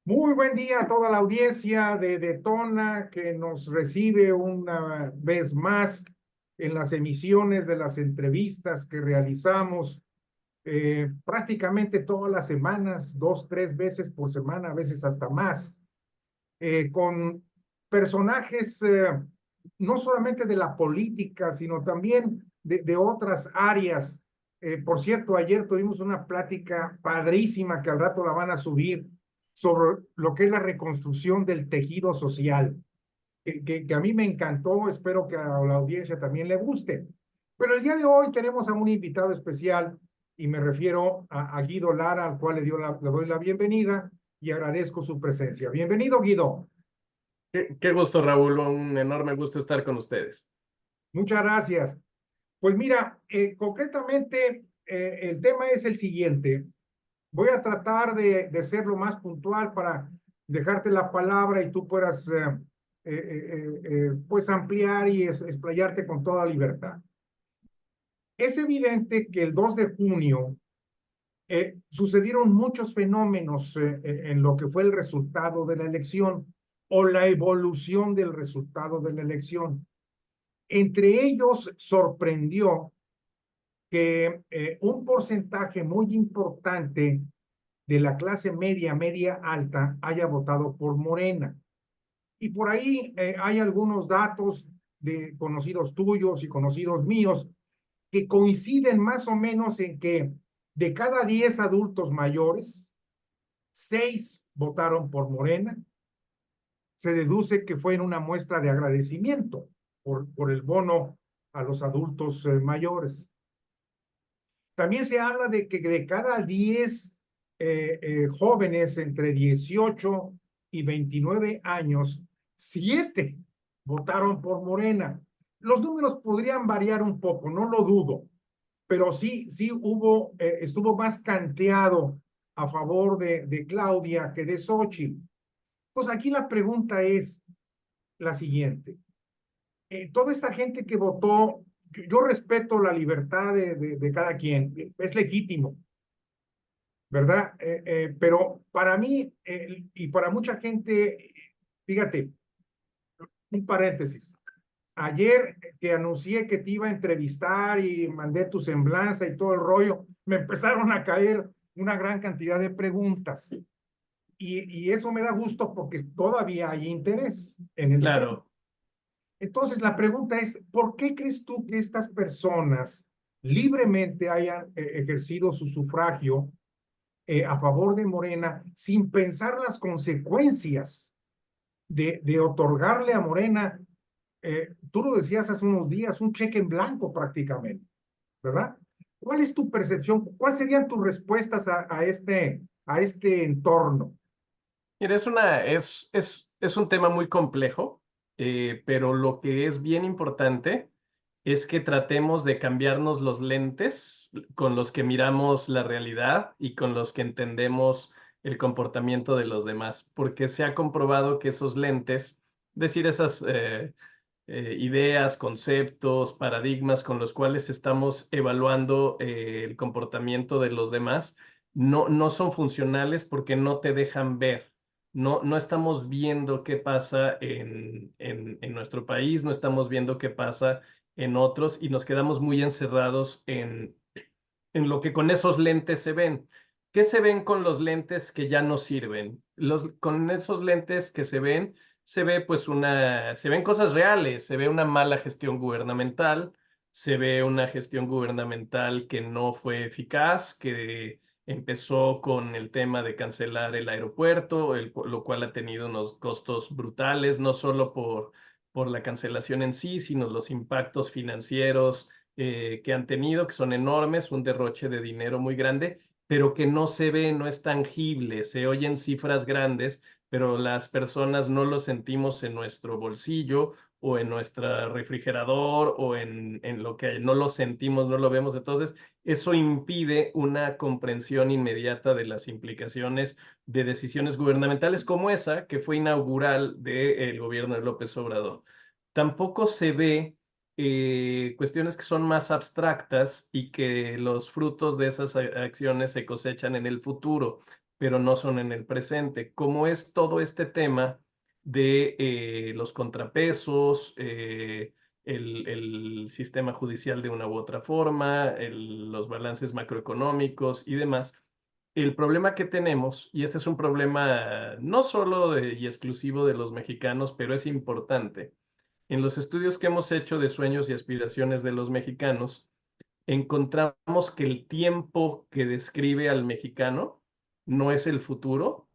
Muy buen día a toda la audiencia de Detona que nos recibe una vez más en las emisiones de las entrevistas que realizamos prácticamente todas las semanas, dos, tres veces por semana, a veces hasta más, con personajes no solamente de la política, sino también de otras áreas. Por cierto, ayer tuvimos una plática padrísima que al rato la van a subir sobre lo que es la reconstrucción del tejido social, que a mí me encantó, espero que a la audiencia también le guste. Pero el día de hoy tenemos a un invitado especial y me refiero a Guido Lara, al cual le doy la bienvenida y agradezco su presencia. Bienvenido, Guido. Qué gusto, Raúl, un enorme gusto estar con ustedes. Muchas gracias. Pues mira, concretamente el tema es el siguiente. Voy a tratar de ser lo más puntual para dejarte la palabra y tú puedas pues ampliar y explayarte con toda libertad. Es evidente que el 2 de junio sucedieron muchos fenómenos en lo que fue el resultado de la elección o la evolución del resultado de la elección. Entre ellos sorprendió que un porcentaje muy importante de la clase media, media alta, haya votado por Morena. Y por ahí hay algunos datos de conocidos tuyos y conocidos míos que coinciden más o menos en que de cada 10 adultos mayores, 6 votaron por Morena. Se deduce que fue en una muestra de agradecimiento por el bono a los adultos mayores. También se habla de que de cada 10 jóvenes entre 18 y 29 años, 7 votaron por Morena. Los números podrían variar un poco, no lo dudo, pero sí hubo, estuvo más canteado a favor de Claudia que de Xochitl. Pues aquí la pregunta es la siguiente. Toda esta gente que votó, yo respeto la libertad de cada quien, es legítimo, ¿verdad? Pero para mí y para mucha gente, fíjate, un paréntesis. Ayer que anuncié que te iba a entrevistar y mandé tu semblanza y todo el rollo, me empezaron a caer una gran cantidad de preguntas. Y eso me da gusto porque todavía hay interés en el tema. Claro, Entonces, la pregunta es, ¿por qué crees tú que estas personas libremente hayan ejercido su sufragio a favor de Morena sin pensar las consecuencias de otorgarle a Morena, tú lo decías hace unos días, un cheque en blanco prácticamente, ¿verdad? ¿Cuál es tu percepción? ¿Cuáles serían tus respuestas a este entorno? mira, es un tema muy complejo, pero lo que es bien importante es que tratemos de cambiarnos los lentes con los que miramos la realidad y con los que entendemos el comportamiento de los demás, porque se ha comprobado que esos lentes, decir esas ideas, conceptos, paradigmas con los cuales estamos evaluando el comportamiento de los demás, no son funcionales porque no te dejan ver. No estamos viendo qué pasa en nuestro país, no estamos viendo qué pasa en otros y nos quedamos muy encerrados en lo que con esos lentes se ven. ¿Qué se ven con los lentes que ya no sirven? Con esos lentes que se ve pues se ven cosas reales, se ve una mala gestión gubernamental, se ve una gestión gubernamental que no fue eficaz, que empezó con el tema de cancelar el aeropuerto, lo cual ha tenido unos costos brutales, no solo por la cancelación en sí, sino los impactos financieros que han tenido, que son enormes, un derroche de dinero muy grande, pero que no se ve, no es tangible, se oyen cifras grandes, pero las personas no lo sentimos en nuestro bolsillo o en nuestro refrigerador o en lo que no lo sentimos, no lo vemos. Entonces, eso impide una comprensión inmediata de las implicaciones de decisiones gubernamentales como esa que fue inaugural del gobierno de López Obrador. Tampoco se ve cuestiones que son más abstractas y que los frutos de esas acciones se cosechan en el futuro. pero no son en el presente, como es todo este tema de los contrapesos, el sistema judicial de una u otra forma, los balances macroeconómicos y demás. El problema que tenemos, y este es un problema no solo y exclusivo de los mexicanos, pero es importante, en los estudios que hemos hecho de sueños y aspiraciones de los mexicanos, encontramos que el tiempo que describe al mexicano no es el futuro,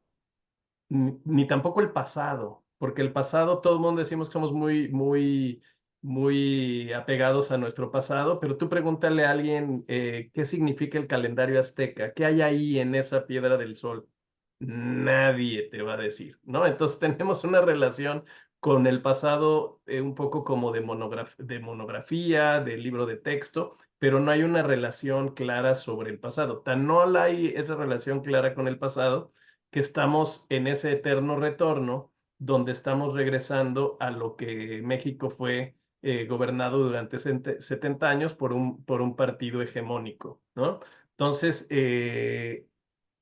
ni tampoco el pasado, porque el pasado, todo el mundo decimos que somos muy apegados a nuestro pasado, pero tú pregúntale a alguien qué significa el calendario azteca, qué hay ahí en esa piedra del sol. Nadie te va a decir, ¿no? Entonces tenemos una relación con el pasado un poco como de monografía, de libro de texto, pero no hay una relación clara sobre el pasado. Tan no hay esa relación clara con el pasado que estamos en ese eterno retorno donde estamos regresando a lo que México fue gobernado durante 70 años por un partido hegemónico, ¿no? Entonces,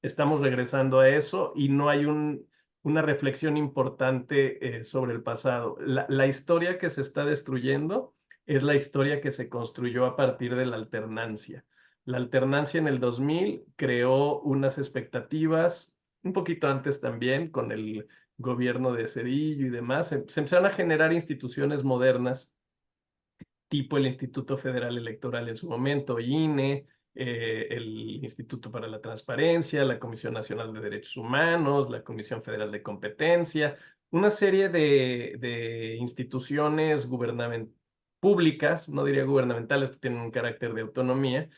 estamos regresando a eso y no hay una reflexión importante sobre el pasado. La historia que se está destruyendo es la historia que se construyó a partir de la alternancia. La alternancia en el 2000 creó unas expectativas, un poquito antes también, con el gobierno de Cedillo y demás. Se empezaron a generar instituciones modernas tipo el Instituto Federal Electoral en su momento, INE, el Instituto para la Transparencia, la Comisión Nacional de Derechos Humanos, la Comisión Federal de Competencia, una serie de instituciones públicas, no diría gubernamentales, que tienen un carácter de autonomía,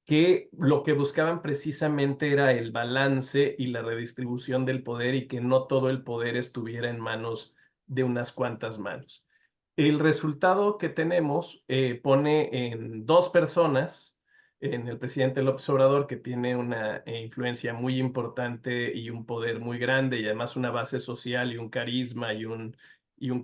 que lo que buscaban precisamente era el balance y la redistribución del poder y que no todo el poder estuviera en manos de unas cuantas manos. El resultado que tenemos pone en dos personas, en el presidente López Obrador, que tiene una influencia muy importante y un poder muy grande y además una base social y un carisma y un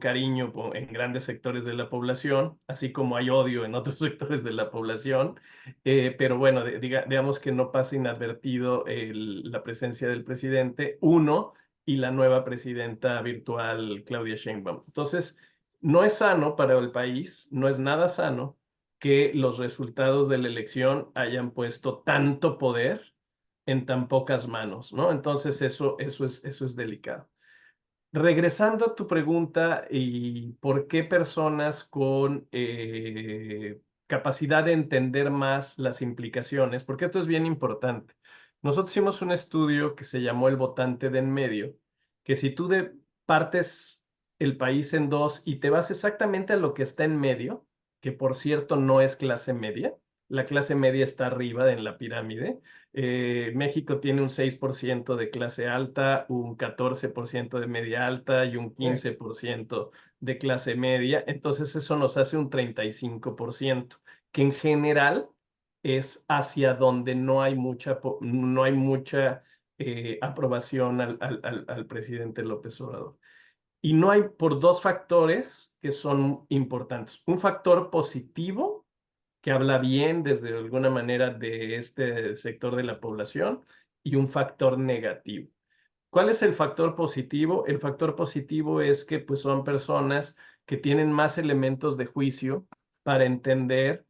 cariño en grandes sectores de la población, así como hay odio en otros sectores de la población. Pero bueno, digamos que no pasa inadvertido la presencia del presidente, uno, y la nueva presidenta virtual, Claudia Sheinbaum. Entonces, no es sano para el país, no es nada sano que los resultados de la elección hayan puesto tanto poder en tan pocas manos, ¿no? Entonces, eso es delicado. Regresando a tu pregunta, ¿y por qué personas con capacidad de entender más las implicaciones? Porque esto es bien importante. Nosotros hicimos un estudio que se llamó El votante de en medio, que si tú partes el país en dos y te vas exactamente a lo que está en medio, que por cierto no es clase media, la clase media está arriba en la pirámide. México tiene un 6% de clase alta, un 14% de media alta y un 15% de clase media. Entonces eso nos hace un 35%, que en general es hacia donde no hay mucha aprobación al presidente López Obrador. Y no hay por dos factores que son importantes. Un factor positivo que habla bien desde alguna manera de este sector de la población y un factor negativo. ¿Cuál es el factor positivo? El factor positivo es que pues, son personas que tienen más elementos de juicio para entender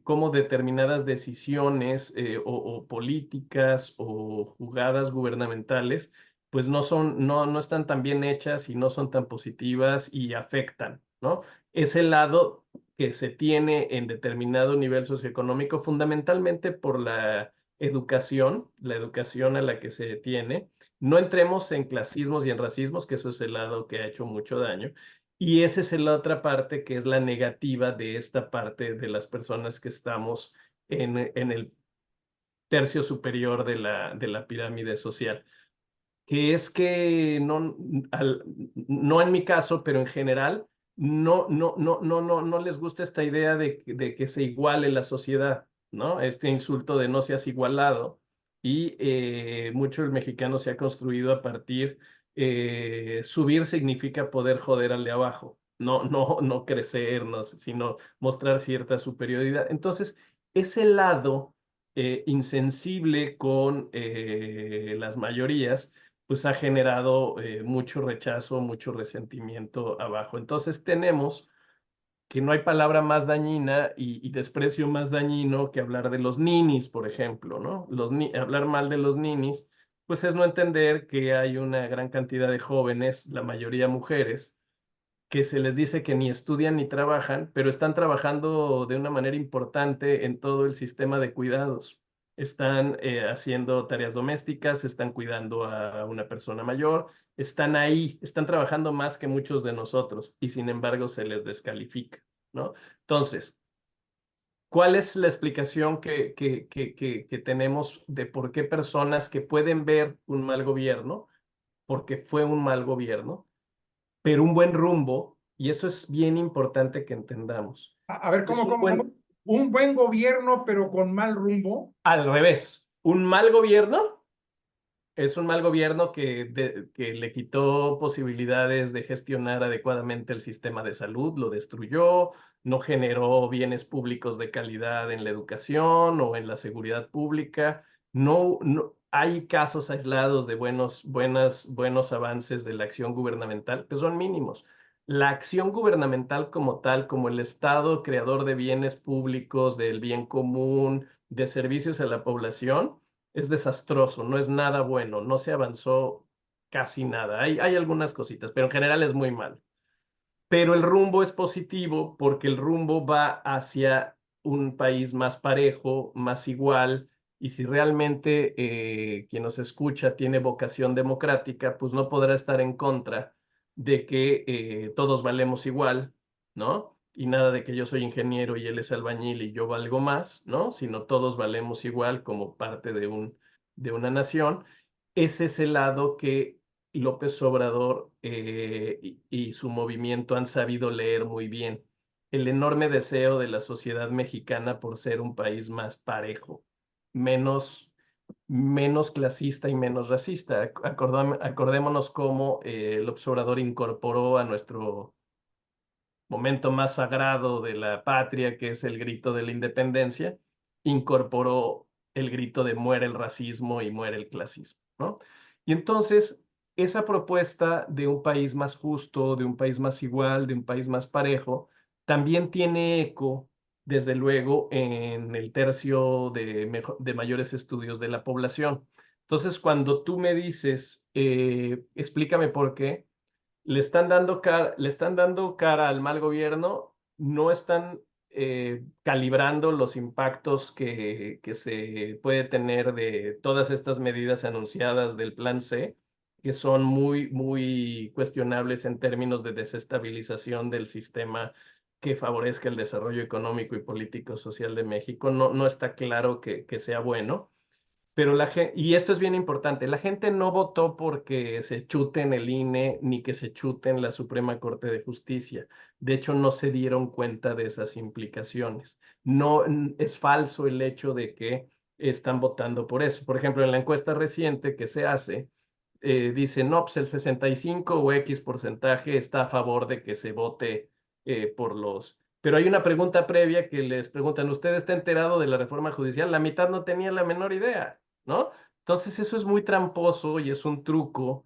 cómo determinadas decisiones o políticas o jugadas gubernamentales pues no están tan bien hechas y no son tan positivas y afectan, ¿no? Es el lado que se tiene en determinado nivel socioeconómico, fundamentalmente por la educación a la que se tiene. No entremos en clasismos y en racismos, que eso es el lado que ha hecho mucho daño. Y esa es la otra parte que es la negativa de esta parte de las personas que estamos en el tercio superior de la pirámide social, que es que no en mi caso, pero en general, no les gusta esta idea de que se iguale la sociedad, ¿no? Este insulto de no seas igualado. Y mucho el mexicano se ha construido a partir, subir significa poder joder al de abajo, no crecer, no, sino mostrar cierta superioridad. Entonces, ese lado insensible con las mayorías, pues ha generado mucho rechazo, mucho resentimiento abajo. Entonces tenemos que no hay palabra más dañina y desprecio más dañino que hablar de los ninis, por ejemplo, ¿no? Hablar mal de los ninis, pues es no entender que hay una gran cantidad de jóvenes, la mayoría mujeres, que se les dice que ni estudian ni trabajan, pero están trabajando de una manera importante en todo el sistema de cuidados. Están haciendo tareas domésticas, están cuidando a una persona mayor, están ahí, están trabajando más que muchos de nosotros y sin embargo se les descalifica, ¿no? Entonces, ¿cuál es la explicación que tenemos de por qué personas que pueden ver un mal gobierno, porque fue un mal gobierno, pero un buen rumbo, y esto es bien importante que entendamos, A ver, es un cómo? buen, Un buen gobierno, pero con mal rumbo. al revés, un mal gobierno es un mal gobierno que le quitó posibilidades de gestionar adecuadamente el sistema de salud, lo destruyó, no generó bienes públicos de calidad en la educación o en la seguridad pública. No, hay casos aislados de buenos avances de la acción gubernamental, que son mínimos. La acción gubernamental como tal, como el Estado creador de bienes públicos, del bien común, de servicios a la población, es desastroso, no es nada bueno, no se avanzó casi nada. Hay algunas cositas, pero en general es muy mal. Pero el rumbo es positivo porque el rumbo va hacia un país más parejo, más igual, y si realmente quien nos escucha tiene vocación democrática, pues no podrá estar en contra de que todos valemos igual, ¿no? Y nada de que yo soy ingeniero y él es albañil y yo valgo más, ¿no? Sino todos valemos igual como parte de una nación. Ese es el lado que López Obrador y su movimiento han sabido leer muy bien. El enorme deseo de la sociedad mexicana por ser un país más parejo, menos, menos clasista y menos racista. Acordémonos cómo López Obrador incorporó a nuestro momento más sagrado de la patria, que es el grito de la independencia, incorporó el grito de muere el racismo y muere el clasismo, ¿no? Y entonces, esa propuesta de un país más justo, de un país más igual, de un país más parejo, también tiene eco, desde luego, en el tercio de mayores estudios de la población. Entonces, cuando tú me dices, explícame por qué, le están dando cara al mal gobierno, no están calibrando los impactos que se puede tener de todas estas medidas anunciadas del Plan C, que son muy cuestionables en términos de desestabilización del sistema que favorezca el desarrollo económico y político social de México. No está claro que sea bueno. Pero y esto es bien importante, la gente no votó porque se chuten el INE ni que se chuten la Suprema Corte de Justicia. De hecho, no se dieron cuenta de esas implicaciones. No es falso el hecho de que están votando por eso. Por ejemplo, en la encuesta reciente que se hace, dice, no, pues el 65 o X porcentaje está a favor de que se vote por los... Pero hay una pregunta previa que les preguntan, ¿usted está enterado de la reforma judicial? La mitad no tenía la menor idea. ¿No? Entonces eso es muy tramposo y es un truco.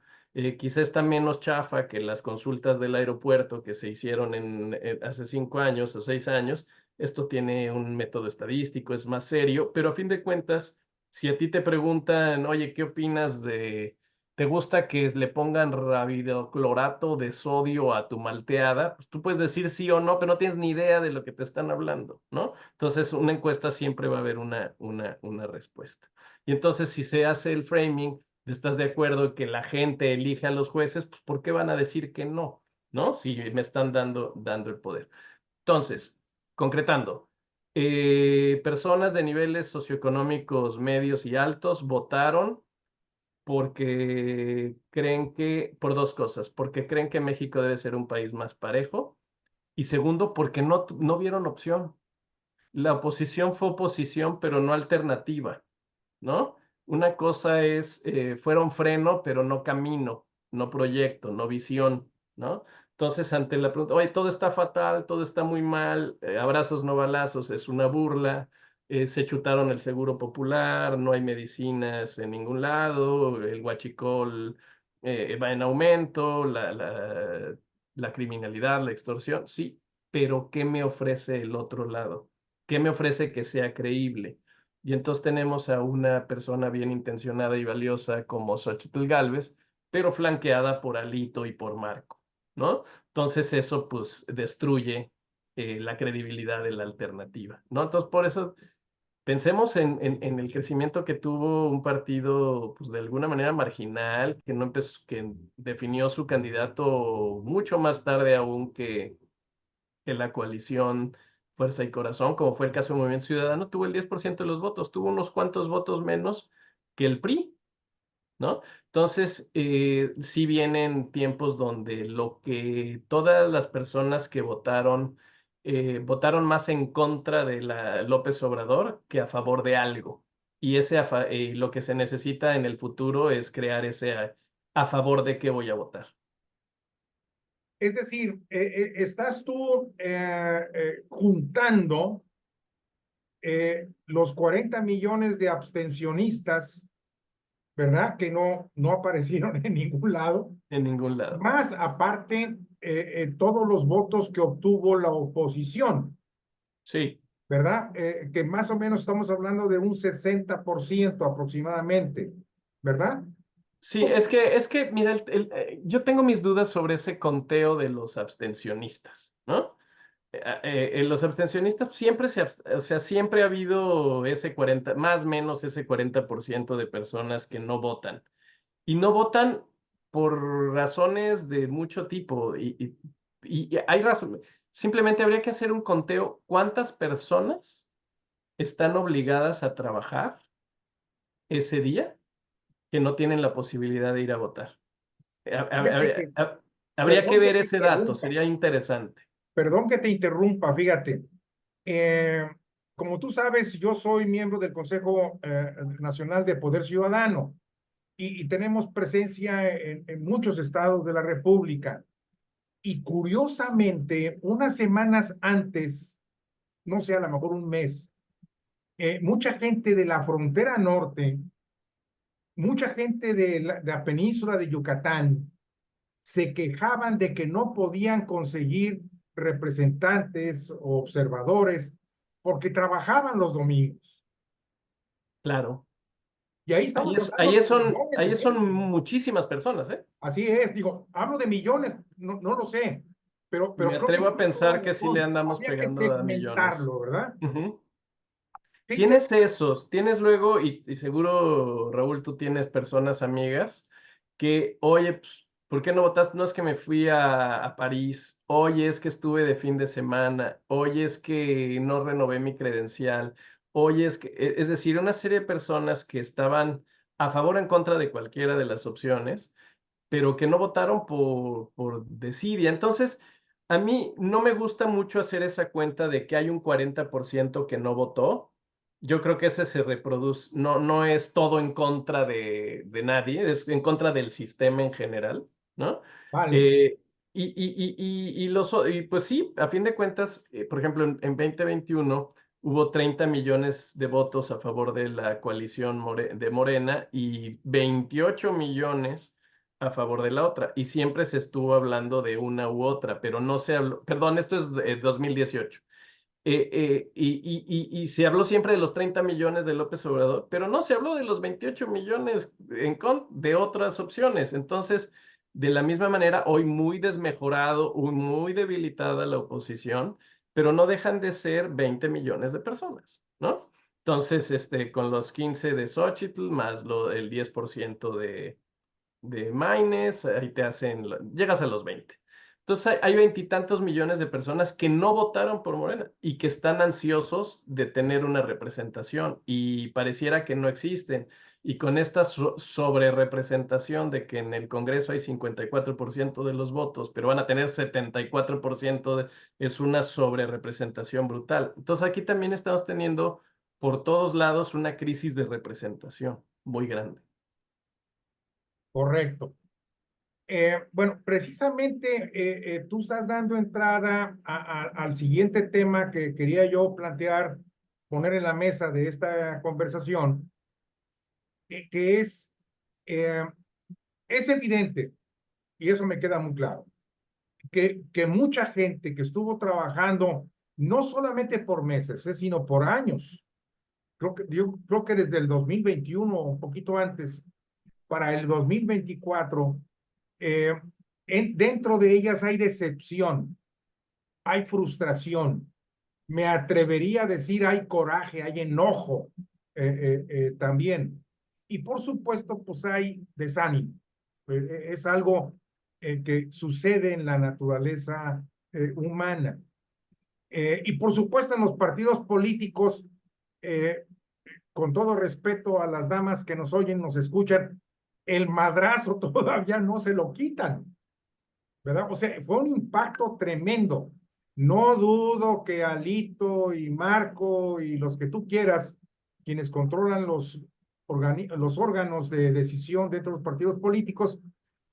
Quizá está menos chafa que las consultas del aeropuerto que se hicieron hace 5 años o 6 años. Esto tiene un método estadístico, es más serio, pero a fin de cuentas, si a ti te preguntan, oye, ¿qué opinas ¿te gusta que le pongan rabidoclorato de sodio a tu malteada? Pues tú puedes decir sí o no, pero no tienes ni idea de lo que te están hablando, ¿no? Entonces, una encuesta siempre va a haber una respuesta. Y entonces, si se hace el framing, ¿estás de acuerdo que la gente elige a los jueces? Pues, ¿por qué van a decir que no? ¿No? Si me están dando el poder. Entonces, concretando, personas de niveles socioeconómicos medios y altos votaron porque creen por dos cosas, porque creen que México debe ser un país más parejo y segundo, porque no vieron opción. La oposición fue oposición, pero no alternativa. ¿No? Una cosa es, fuera un freno, pero no camino, no proyecto, no visión, ¿no? Entonces, ante la pregunta, oye, todo está fatal, todo está muy mal, abrazos no balazos, es una burla, se chutaron el seguro popular, no hay medicinas en ningún lado, el huachicol va en aumento, la criminalidad, la extorsión, sí, pero ¿qué me ofrece el otro lado? ¿Qué me ofrece que sea creíble? Y entonces tenemos a una persona bien intencionada y valiosa como Xóchitl Gálvez, pero flanqueada por Alito y por Marco, ¿no? Entonces eso pues destruye la credibilidad de la alternativa, ¿no? Entonces por eso pensemos en el crecimiento que tuvo un partido pues de alguna manera marginal, que no empezó, que definió su candidato mucho más tarde aún que la coalición Fuerza y Corazón, como fue el caso del Movimiento Ciudadano, tuvo el 10% de los votos, tuvo unos cuantos votos menos que el PRI, ¿no? Entonces, sí vienen tiempos donde lo que todas las personas que votaron, votaron más en contra de la López Obrador que a favor de algo. Y lo que se necesita en el futuro es crear ese a favor de qué voy a votar. Es decir, estás tú juntando los 40 millones de abstencionistas, ¿verdad? Que no aparecieron en ningún lado, En ningún lado. más aparte todos los votos que obtuvo la oposición, Sí. ¿verdad? Que más o menos estamos hablando de un 60% aproximadamente, ¿verdad? Sí, es que mira, yo tengo mis dudas sobre ese conteo de los abstencionistas, ¿no? Los abstencionistas siempre o sea, siempre ha habido ese 40, más o menos ese 40% de personas que no votan. Y no votan por razones de mucho tipo. Y hay razón. Simplemente habría que hacer un conteo. ¿Cuántas personas están obligadas a trabajar ese día que no tienen la posibilidad de ir a votar? Fíjate que, Habría que perdón que ver te ese dato, interrumpa, sería interesante. perdón que te interrumpa, fíjate. Eh, Como tú sabes, yo soy miembro del Consejo Nacional de Poder Ciudadano y tenemos presencia en muchos estados de la República. Y curiosamente, unas semanas antes, no sé, a lo mejor un mes, mucha gente de la frontera norte, mucha gente de la península de Yucatán, se quejaban de que no podían conseguir representantes o observadores porque trabajaban los domingos. Claro. Y ahí estamos hablando de millones de Ahí son gentes. muchísimas personas, ¿eh? Así es, digo, hablo de millones, no lo sé, pero Me creo que atrevo a tienes toda pensar la que sí le razón. andamos Habría que pegando a millones. segmentarlo, ¿verdad? Ujú. Qué Tienes esos, tienes luego, y seguro, Raúl, tú tienes personas amigas que, oye, pues, ¿por qué no votaste? No es que me fui a París, oye, es que estuve de fin de semana, oye, es que no renové mi credencial, oye, es decir, una serie de personas que estaban a favor o en contra de cualquiera de las opciones, pero que no votaron por desidia. Entonces, a mí no me gusta mucho hacer esa cuenta de que hay un 40% que no votó. Yo creo que ese se reproduce, no es todo en contra de nadie, es en contra del sistema en general, ¿no? vale. Eh, y pues sí, a fin de cuentas, por ejemplo, en 2021 hubo 30 millones de votos a favor de la coalición de Morena y 28 millones a favor de la otra. Y siempre se estuvo hablando de una u otra, pero no se habló, perdón, esto es 2018. Y se habló siempre de los 30 millones de López Obrador, pero no se habló de los 28 millones de otras opciones. Entonces, de la misma manera, hoy muy desmejorado, muy debilitada la oposición, pero no dejan de ser 20 millones de personas, ¿no? Entonces, con los 15 de Xochitl, más el 10% de Maynes, ahí te hacen, llegas a los 20. Entonces hay veintitantos millones de personas que no votaron por Morena y que están ansiosos de tener una representación y pareciera que no existen. Y con esta sobrerepresentación de que en el Congreso hay 54% de los votos, pero van a tener 74%, es una sobrerepresentación brutal. Entonces aquí también estamos teniendo por todos lados una crisis de representación muy grande. Correcto. Bueno, precisamente tú estás dando entrada al siguiente tema que quería yo plantear poner en la mesa de esta conversación, que es evidente, y eso me queda muy claro, que mucha gente que estuvo trabajando no solamente por meses, sino por años, yo creo que desde el 2021 o un poquito antes, para el 2024, eh, dentro de ellas hay decepción, hay frustración, me atrevería a decir hay coraje, hay enojo también. Y por supuesto, pues hay desánimo. Es algo que sucede en la naturaleza humana. Y por supuesto en los partidos políticos, eh, con todo respeto a las damas que nos oyen, nos escuchan, el madrazo todavía no se lo quitan, ¿verdad? O sea, fue un impacto tremendo. No dudo que Alito y Marco y los que tú quieras, quienes controlan los órganos de decisión dentro de los partidos políticos,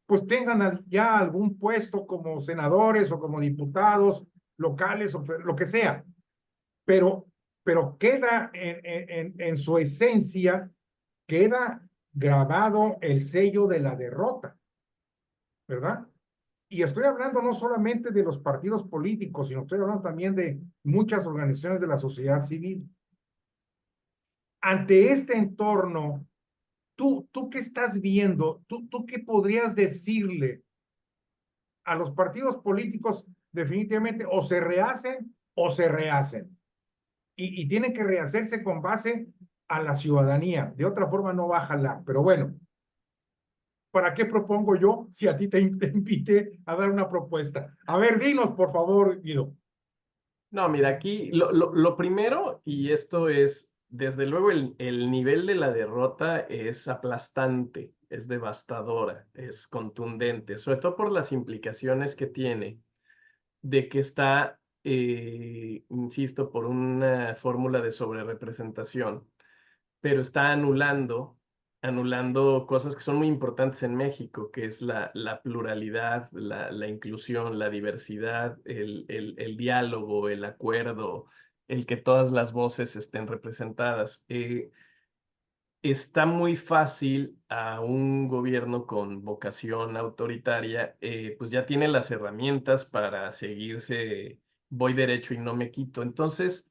pues tengan ya algún puesto como senadores o como diputados locales o lo que sea. Pero, pero queda en su esencia, queda grabado el sello de la derrota, ¿verdad? Y estoy hablando no solamente de los partidos políticos, sino estoy hablando también de muchas organizaciones de la sociedad civil. Ante este entorno, ¿tú qué estás viendo? ¿Tú qué podrías decirle a los partidos políticos? Definitivamente o se rehacen o se rehacen. Y tienen que rehacerse con base a la ciudadanía. De otra forma no va a jalar. Pero bueno, ¿para qué propongo yo si a ti te invité a dar una propuesta? A ver, dinos, por favor, Guido. No, mira, aquí lo primero, y esto es, desde luego, el nivel de la derrota es aplastante, es devastadora, es contundente, sobre todo por las implicaciones que tiene de que está, insisto, por una fórmula de sobrerepresentación, pero está anulando cosas que son muy importantes en México, que es la pluralidad, la inclusión, la diversidad, el diálogo, el acuerdo, el que todas las voces estén representadas. Está muy fácil a un gobierno con vocación autoritaria, pues ya tiene las herramientas para seguirse, voy derecho y no me quito. Entonces,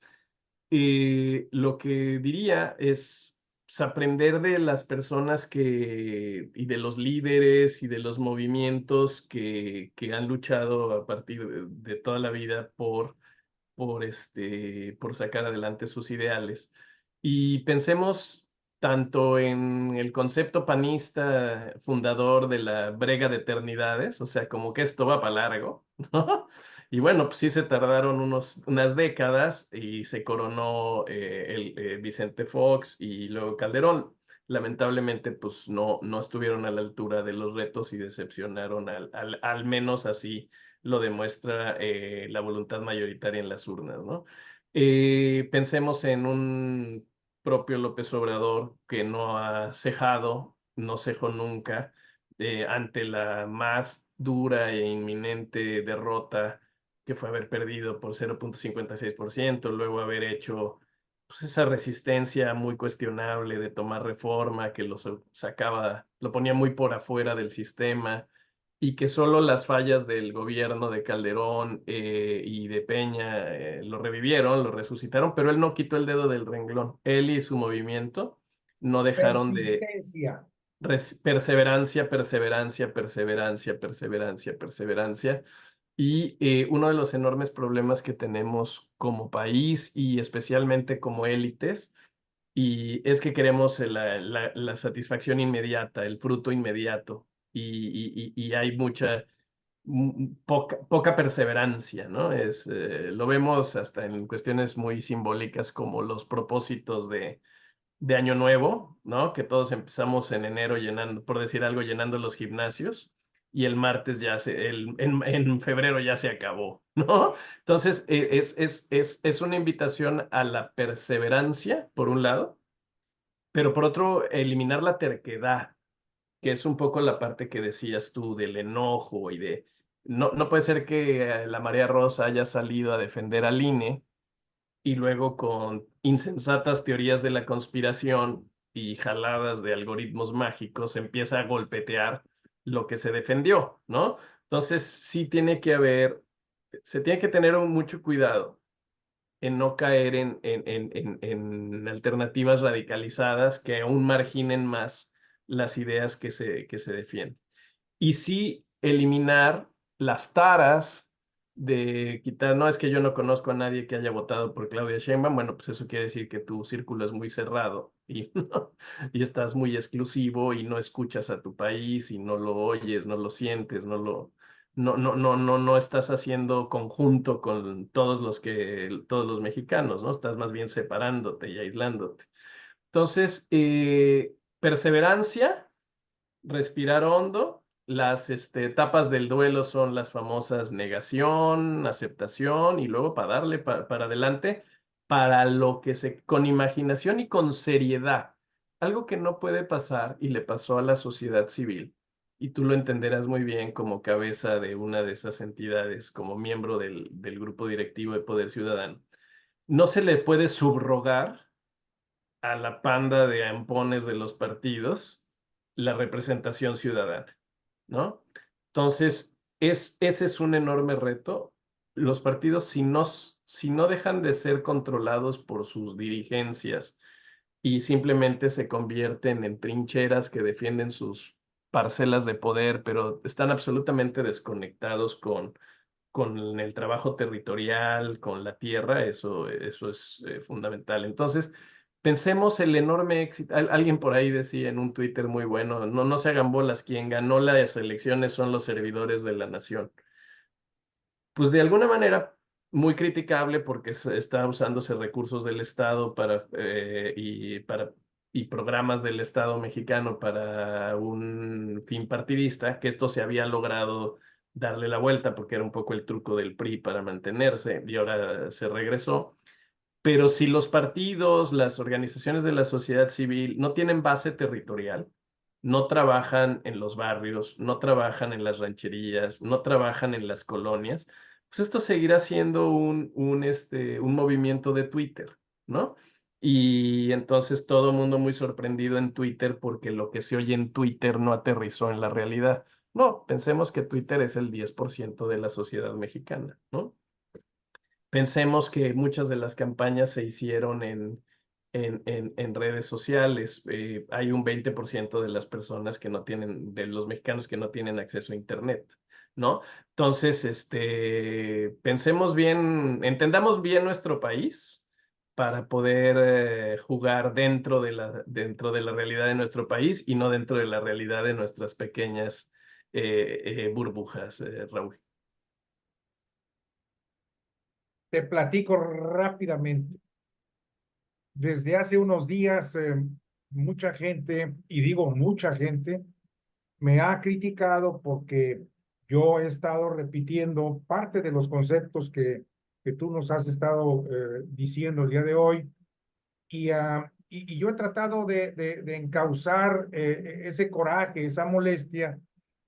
lo que diría es pues, aprender de las personas y de los líderes y de los movimientos que han luchado a partir de toda la vida por sacar adelante sus ideales. Y pensemos tanto en el concepto panista fundador de la brega de eternidades, o sea, como que esto va para largo, ¿no? Y bueno, pues sí se tardaron unas décadas y se coronó Vicente Fox y luego Calderón. Lamentablemente, pues no estuvieron a la altura de los retos y decepcionaron al menos así lo demuestra la voluntad mayoritaria en las urnas, ¿no? Pensemos en un propio López Obrador que no ha cejado, no cejó nunca ante la más dura e inminente derrota que fue haber perdido por 0,56%, luego haber hecho pues, esa resistencia muy cuestionable de tomar reforma que lo ponía muy por afuera del sistema y que solo las fallas del gobierno de Calderón y de Peña lo revivieron, lo resucitaron, pero él no quitó el dedo del renglón. Él y su movimiento no dejaron de Persistencia. perseverancia, perseverancia, perseverancia, perseverancia, perseverancia. Y uno de los enormes problemas que tenemos como país y especialmente como élites, y es que queremos la satisfacción inmediata, el fruto inmediato, y hay poca perseverancia, ¿no? Lo vemos hasta en cuestiones muy simbólicas como los propósitos de Año Nuevo, ¿no? Que todos empezamos en enero llenando, por decir algo, llenando los gimnasios y el martes en febrero ya se acabó, ¿no? Entonces, es una invitación a la perseverancia, por un lado, pero por otro, eliminar la terquedad, que es un poco la parte que decías tú del enojo y no puede ser que la Marea Rosa haya salido a defender al INE y luego con insensatas teorías de la conspiración y jaladas de algoritmos mágicos empieza a golpetear lo que se defendió, ¿no? Entonces sí tiene que haber, se tiene que tener mucho cuidado en no caer en alternativas radicalizadas que aún marginen más las ideas que se defienden. Y sí eliminar las taras de quitar, no es que yo no conozco a nadie que haya votado por Claudia Sheinbaum, bueno, pues eso quiere decir que tu círculo es muy cerrado y, y estás muy exclusivo y no escuchas a tu país y no lo oyes, no lo sientes, no estás haciendo conjunto con todos los mexicanos, ¿no? Estás más bien separándote y aislándote. Entonces, perseverancia, respirar hondo. Las etapas del duelo son las famosas negación, aceptación y luego para darle para adelante para lo que con imaginación y con seriedad. Algo que no puede pasar y le pasó a la sociedad civil. Y tú lo entenderás muy bien como cabeza de una de esas entidades, como miembro del grupo directivo de Poder Ciudadano. No se le puede subrogar a la panda de ampones de los partidos la representación ciudadana, ¿no? Entonces, ese es un enorme reto. Los partidos, si no dejan de ser controlados por sus dirigencias y simplemente se convierten en trincheras que defienden sus parcelas de poder, pero están absolutamente desconectados con el trabajo territorial, con la tierra, eso es fundamental. Entonces, pensemos el enorme éxito. Alguien por ahí decía en un Twitter muy bueno, no se hagan bolas, quien ganó las elecciones son los servidores de la nación. Pues de alguna manera muy criticable porque está usándose recursos del Estado y programas del Estado mexicano para un fin partidista, que esto se había logrado darle la vuelta porque era un poco el truco del PRI para mantenerse y ahora se regresó. Pero si los partidos, las organizaciones de la sociedad civil no tienen base territorial, no trabajan en los barrios, no trabajan en las rancherías, no trabajan en las colonias, pues esto seguirá siendo un movimiento de Twitter, ¿no? Y entonces todo el mundo muy sorprendido en Twitter porque lo que se oye en Twitter no aterrizó en la realidad. No, pensemos que Twitter es el 10% de la sociedad mexicana, ¿no? Pensemos que muchas de las campañas se hicieron en redes sociales. Hay un 20% de las personas que no tienen, de los mexicanos que no tienen acceso a Internet, ¿no? Entonces, pensemos bien, entendamos bien nuestro país para poder jugar dentro de la realidad de nuestro país y no dentro de la realidad de nuestras pequeñas burbujas, Raúl. Te platico rápidamente. Desde hace unos días, mucha gente, y digo mucha gente, me ha criticado porque yo he estado repitiendo parte de los conceptos que tú nos has estado diciendo el día de hoy y yo he tratado de encauzar ese coraje, esa molestia,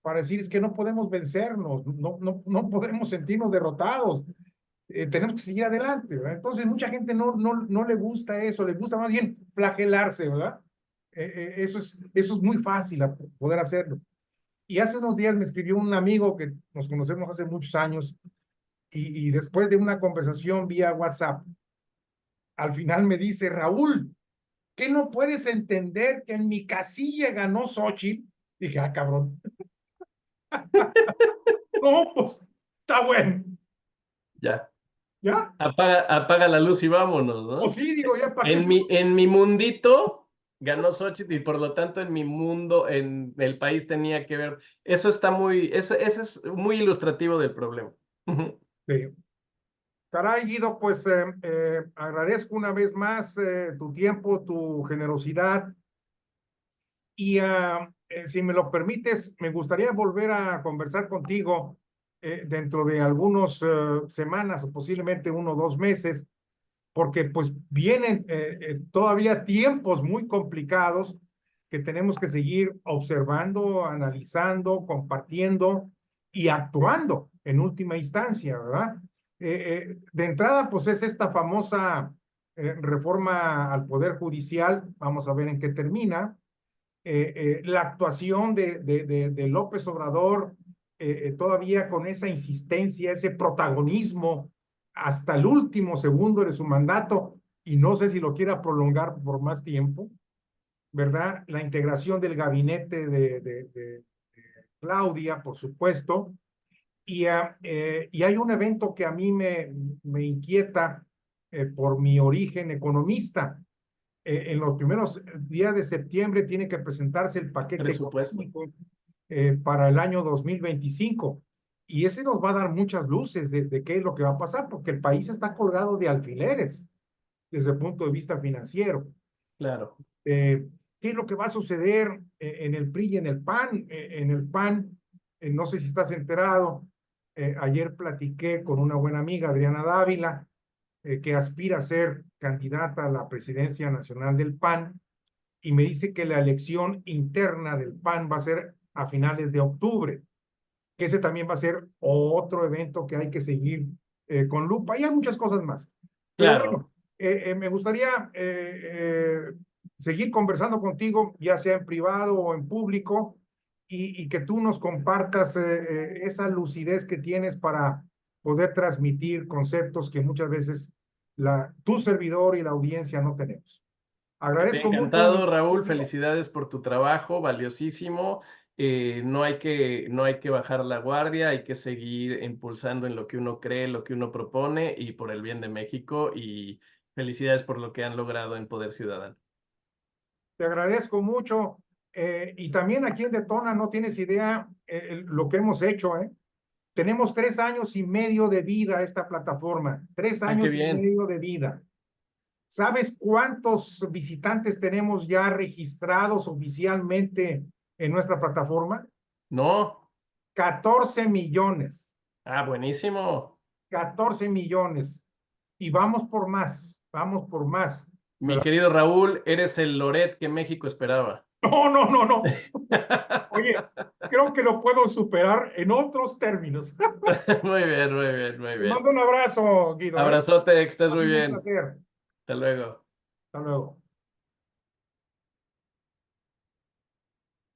para decir es que no podemos vencernos, no podemos sentirnos derrotados, tenemos que seguir adelante, ¿verdad? Entonces mucha gente no le gusta eso, le gusta más bien flagelarse, ¿verdad? Eso es muy fácil poder hacerlo. Y hace unos días me escribió un amigo que nos conocemos hace muchos años y después de una conversación vía WhatsApp, al final me dice, Raúl, ¿qué no puedes entender que en mi casilla ganó Xochitl? Dije, ah, cabrón. No, pues, está bueno. Ya. ¿Ya? Apaga la luz y vámonos, O ¿no? sí, digo, ya, ¿para qué? En mi mundito ganó Xochitl y por lo tanto en mi mundo, en el país tenía que ver. Eso es muy ilustrativo del problema. Sí. Caray, Guido, pues agradezco una vez más tu tiempo, tu generosidad y si me lo permites, me gustaría volver a conversar contigo dentro de algunas semanas o posiblemente 1 o 2 meses, porque pues vienen todavía tiempos muy complicados que tenemos que seguir observando, analizando, compartiendo y actuando en última instancia, ¿verdad? De entrada, pues es esta famosa reforma al Poder Judicial, vamos a ver en qué termina. La actuación de López Obrador, todavía con esa insistencia, ese protagonismo hasta el último segundo de su mandato, y no sé si lo quiera prolongar por más tiempo, ¿verdad? La integración del gabinete de Claudia, por supuesto, y hay un evento que a mí me inquieta por mi origen economista. En los primeros días de septiembre tiene que presentarse el paquete Presupuesto. económico para el año 2025. Y ese nos va a dar muchas luces de qué es lo que va a pasar, porque el país está colgado de alfileres desde el punto de vista financiero. Claro. ¿Qué es lo que va a suceder en el PRI y en el PAN? En el PAN, no sé si estás enterado, ayer platiqué con una buena amiga, Adriana Dávila, que aspira a ser candidata a la presidencia nacional del PAN, y me dice que la elección interna del PAN va a ser a finales de octubre, que ese también va a ser otro evento que hay que seguir con lupa, y hay muchas cosas más. Pero Claro. bueno, me gustaría seguir conversando contigo, ya sea en privado o en público, y que tú nos compartas esa lucidez que tienes para poder transmitir conceptos que muchas veces tu servidor y la audiencia no tenemos. Agradezco mucho. Encantado, Raúl. Felicidades por tu trabajo, valiosísimo. No hay que bajar la guardia, hay que seguir impulsando en lo que uno cree, lo que uno propone y por el bien de México. Y felicidades por lo que han logrado en Poder Ciudadano. Te agradezco mucho. Y también aquí en Detona no tienes idea lo que hemos hecho, ¿eh? Tenemos 3 años y medio de vida esta plataforma, tres Ah, qué años y bien. medio de vida. ¿Sabes cuántos visitantes tenemos ya registrados oficialmente en nuestra plataforma? No. 14 millones, Ah, buenísimo. 14 millones. Y vamos por más, vamos por más, Mi ¿verdad? querido Raúl, eres el Loret que México esperaba. No, no, no, no. Oye, creo que lo puedo superar en otros términos. Muy bien, muy bien, muy Te bien. mando un abrazo, Guido, ¿eh? Abrazote, que estés Ha muy sido un bien. placer. Hasta luego. Hasta luego.